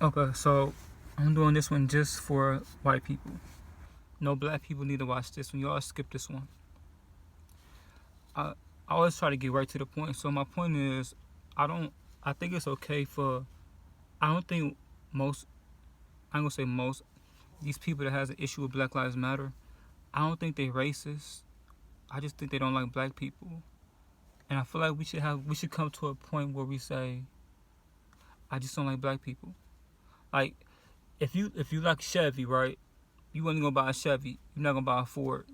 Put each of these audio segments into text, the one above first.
Okay, so I'm doing this one just for white people. No black people need to watch this one. Y'all skip this one. I always try to get right to the point. So my point is, I don't. I think it's okay for. I don't think most. I'm gonna say most. These people that has an issue with Black Lives Matter. I don't think they racist. I just think they don't like black people. And I feel like we should come to a point where we say, I just don't like black people. Like if you like Chevy, right? You only gonna buy a Chevy. You're not gonna buy a Ford.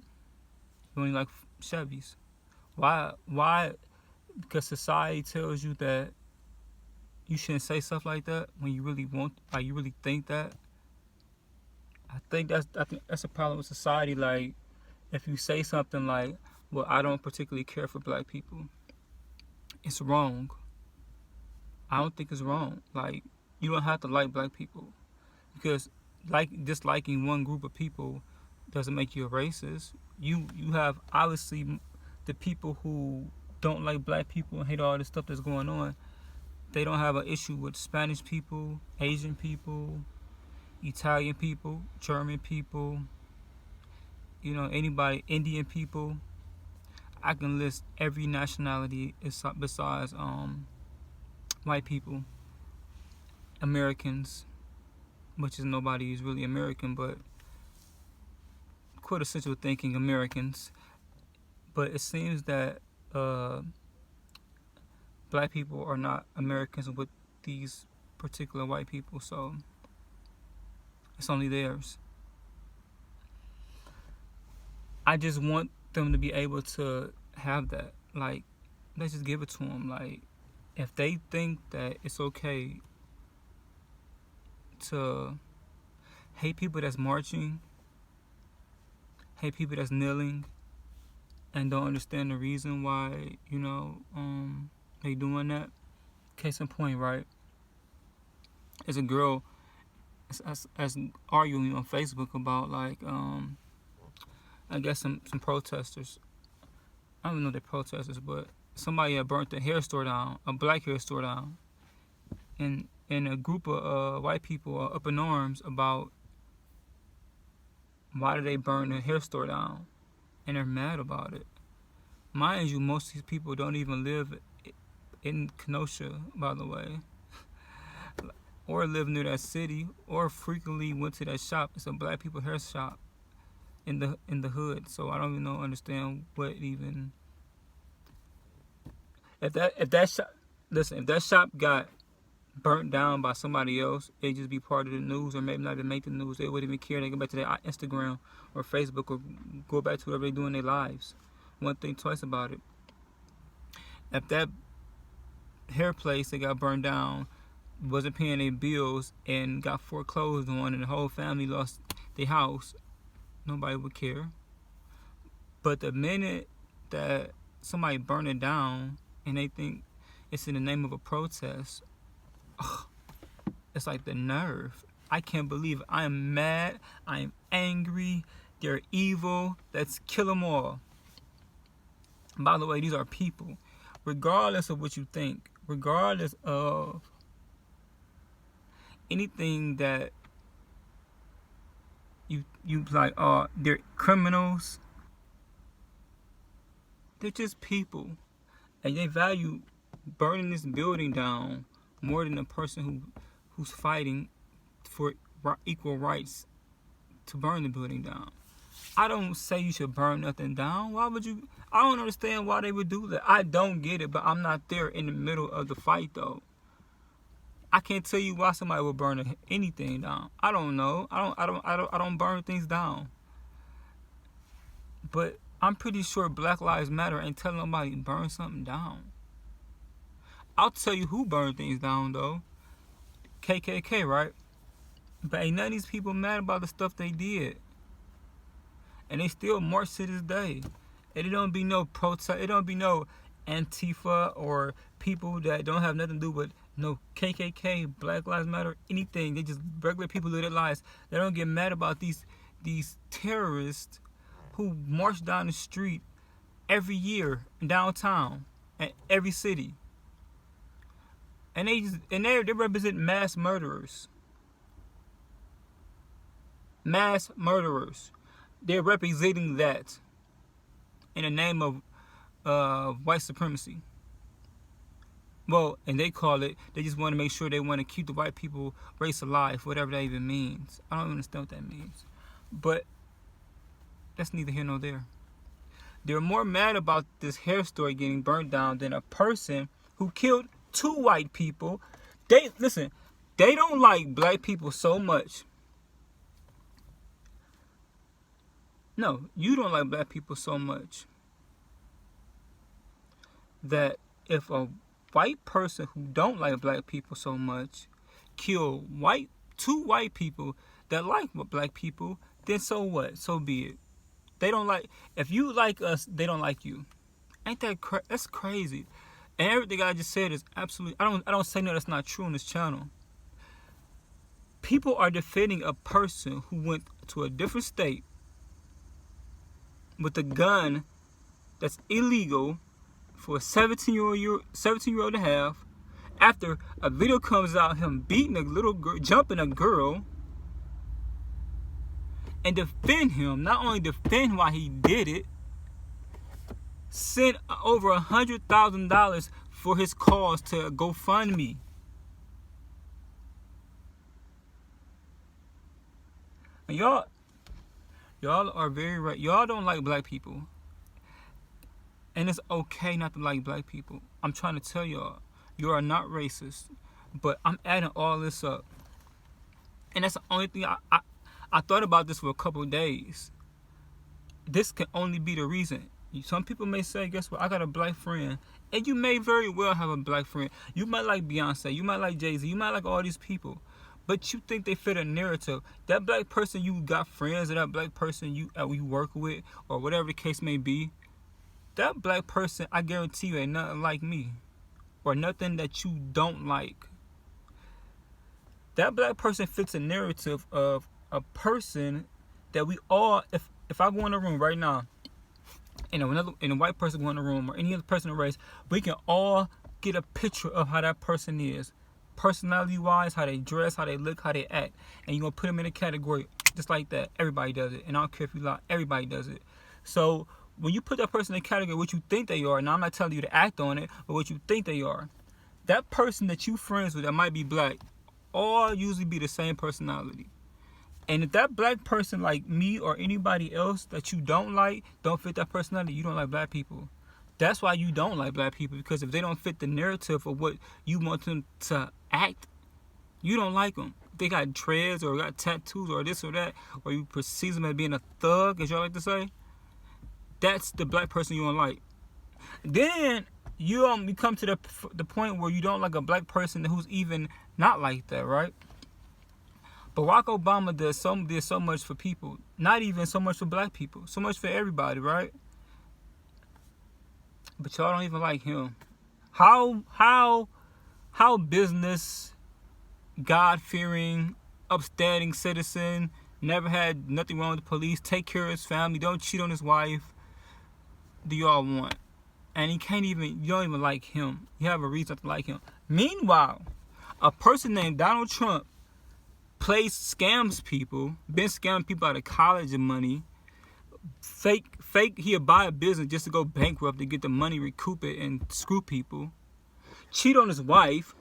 You only like Chevys. Why? Why? Because society tells you that you shouldn't say stuff like that when you really want, like you really think that. I think that's a problem with society. Like if you say something like, "Well, I don't particularly care for black people," it's wrong. I don't think it's wrong. Like you don't have to like black people because disliking one group of people doesn't make you a racist. You have obviously the people who don't like black people and hate all this stuff that's going on. They don't have an issue with Spanish people, Asian people, Italian people, German people, anybody, Indian people. I can list every nationality besides white people, Americans, which is nobody is really American, but quintessential thinking Americans. But it seems that black people are not Americans with these particular white people, so it's only theirs. I just want them to be able to have that. Like, let's just give it to them. Like, if they think that it's okay to hate people that's marching, hate people that's kneeling, and don't understand the reason why, they doing that. Case in point, right? There's a girl as arguing on Facebook about like I guess some protesters. I don't even know they're protesters, but somebody had burnt the hair store down, a black hair store down, and a group of white people are up in arms about why did they burn the hair store down, and they're mad about it. Mind you, most of these people don't even live in Kenosha, by the way, or live near that city, or frequently went to that shop. It's a black people hair shop in the hood. So I don't even understand what even if that shop. Listen, if that shop got burnt down by somebody else, it'd just be part of the news, or maybe not even make the news. They wouldn't even care. They go back to their Instagram or Facebook or go back to whatever they do in their lives. One thing twice about it. If that hair place that got burned down wasn't paying their bills and got foreclosed on and the whole family lost their house, nobody would care. But the minute that somebody burn it down and they think it's in the name of a protest, it's like the nerve. I can't believe it. I am mad. I am angry. They're evil. Let's kill them all. By the way, these are people. Regardless of what you think, regardless of anything that you like, they're criminals. They're just people, and they value burning this building down more than the person who's fighting for equal rights to burn the building down. I don't say you should burn nothing down. Why would you? I don't understand why they would do that. I don't get it, but I'm not there in the middle of the fight though. I can't tell you why somebody would burn anything down. I don't know. I don't burn things down. But I'm pretty sure Black Lives Matter ain't telling nobody to burn something down. I'll tell you who burned things down though. KKK, right? But ain't none of these people mad about the stuff they did. And they still march to this day. And it don't be no protest. It don't be no Antifa or people that don't have nothing to do with no KKK, Black Lives Matter, anything. They just regular people live their lives. They don't get mad about these terrorists who march down the street every year downtown in every city. And they represent mass murderers. mass murderers. They're representing that in the name of white supremacy. Well, and they call it, they just want to make sure they want to keep the white people race alive, whatever that even means. I don't understand what that means. But that's neither here nor there. They're more mad about this hair store getting burnt down than a person who killed 2 white people. They don't like black people so much. No, you don't like black people so much that if a white person who don't like black people so much kill 2 white people that like black people, then so what? So be it. They don't like, if you like us, they don't like you. Ain't that that's crazy? And everything I just said is absolutely, I don't say no that's not true on this channel. People are defending a person who went to a different state with a gun that's illegal for a 17-year-old to have, after a video comes out him beating a little girl, jumping a girl, and defend him. Not only defend why he did it, sent over $100,000 for his cause to GoFundMe. And y'all are very right. Y'all don't like black people. And it's okay not to like black people. I'm trying to tell y'all, you are not racist. But I'm adding all this up. And that's the only thing I thought about this for a couple of days. This can only be the reason. Some people may say, guess what? I got a black friend. And you may very well have a black friend. You might like Beyonce. You might like Jay-Z. You might like all these people. But you think they fit a narrative. That black person you got friends, or that black person you work with, or whatever the case may be, that black person, I guarantee you, ain't nothing like me. Or nothing that you don't like. That black person fits a narrative of a person that we all, if I go in a room right now, and a white person go in a room, or any other person of race, we can all get a picture of how that person is. Personality wise, how they dress, how they look, how they act. And you're going to put them in a category just like that. Everybody does it. And I don't care if you lie, everybody does it. So when you put that person in a category, what you think they are, now I'm not telling you to act on it, but what you think they are, that person that you friends with that might be black, all usually be the same personality. And if that black person like me or anybody else that you don't like, don't fit that personality, you don't like black people. That's why you don't like black people, because if they don't fit the narrative of what you want them to act, you don't like them. If they got dreads or got tattoos or this or that, or you perceive them as being a thug, as y'all like to say, that's the black person you don't like. Then you come to the point where you don't like a black person who's even not like that, right? Barack Obama did so much for people, not even so much for black people, so much for everybody, right? But y'all don't even like him. How business, God-fearing, upstanding citizen, never had nothing wrong with the police, take care of his family, don't cheat on his wife, do y'all want? And you don't even like him. You have a reason to like him. Meanwhile, a person named Donald Trump scams people, been scamming people out of college and money, fake, he'll buy a business just to go bankrupt to get the money, recoup it, and screw people, cheat on his wife,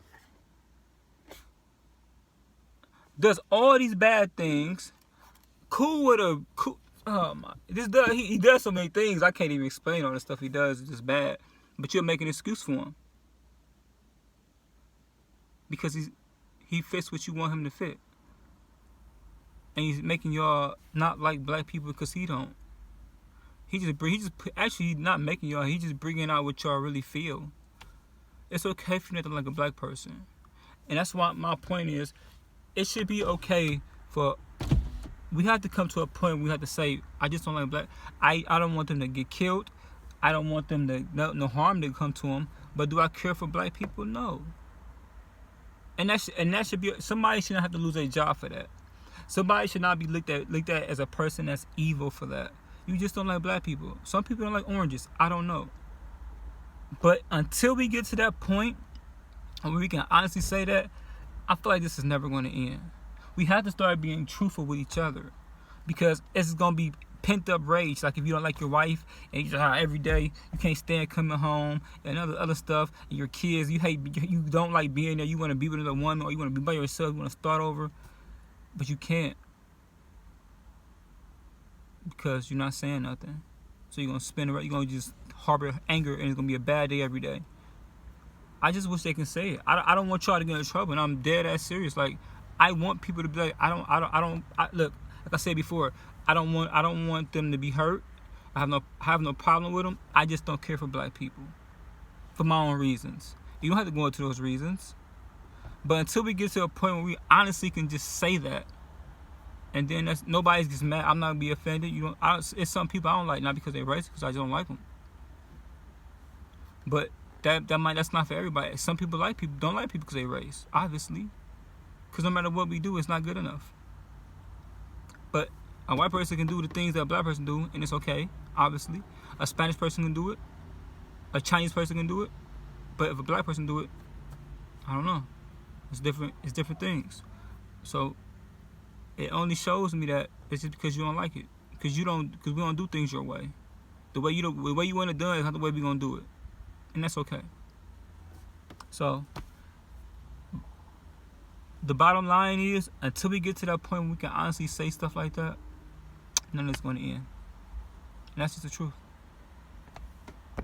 does all these bad things, he does so many things I can't even explain all the stuff he does. It's just bad, but you'll make an excuse for him because he fits what you want him to fit, and he's making y'all not like black people because he don't. Actually not making y'all. He's just bringing out what y'all really feel. It's okay for you not to like a black person, and that's why my point is, it should be okay for. We have to come to a point where we have to say, I just don't like black. I don't want them to get killed. I don't want them to no harm to come to them. But do I care for black people? No. And that should be, somebody should not have to lose their job for that. Somebody should not be looked at as a person that's evil for that. You just don't like black people. Some people don't like oranges. I don't know. But until we get to that point where we can honestly say that, I feel like this is never going to end. We have to start being truthful with each other. because it's gonna be pent up rage. Like if you don't like your wife and you just every day you can't stand coming home and other stuff, and your kids, you don't like being there. You want to be with another woman, or you want to be by yourself. You want to start over, but you can't because you're not saying nothing. So you're gonna spin around. You're gonna just harbor anger, and it's gonna be a bad day every day. I just wish they can say it. I don't want y'all to get in trouble, and I'm dead ass serious. Like I want people to be like, look, like I said before, I don't want them to be hurt. I have no problem with them. I just don't care for black people for my own reasons. You don't have to go into those reasons, but until we get to a point where we honestly can just say that, and then nobody's just mad. I'm not gonna be offended. It's some people I don't like, not because they're racist, because I just don't like them. But that's not for everybody. Some people don't like people because they race, obviously. Because no matter what we do, it's not good enough. But a white person can do the things that a black person do, and it's okay, obviously. A Spanish person can do it. A Chinese person can do it. But if a black person do it, I don't know. It's different. It's different things. So it only shows me that it's just because you don't like it. Because we don't do things your way. The way you want it done is not the way we're gonna do it. And that's okay. So the bottom line is, until we get to that point where we can honestly say stuff like that, none of it's going to end. And that's just the truth.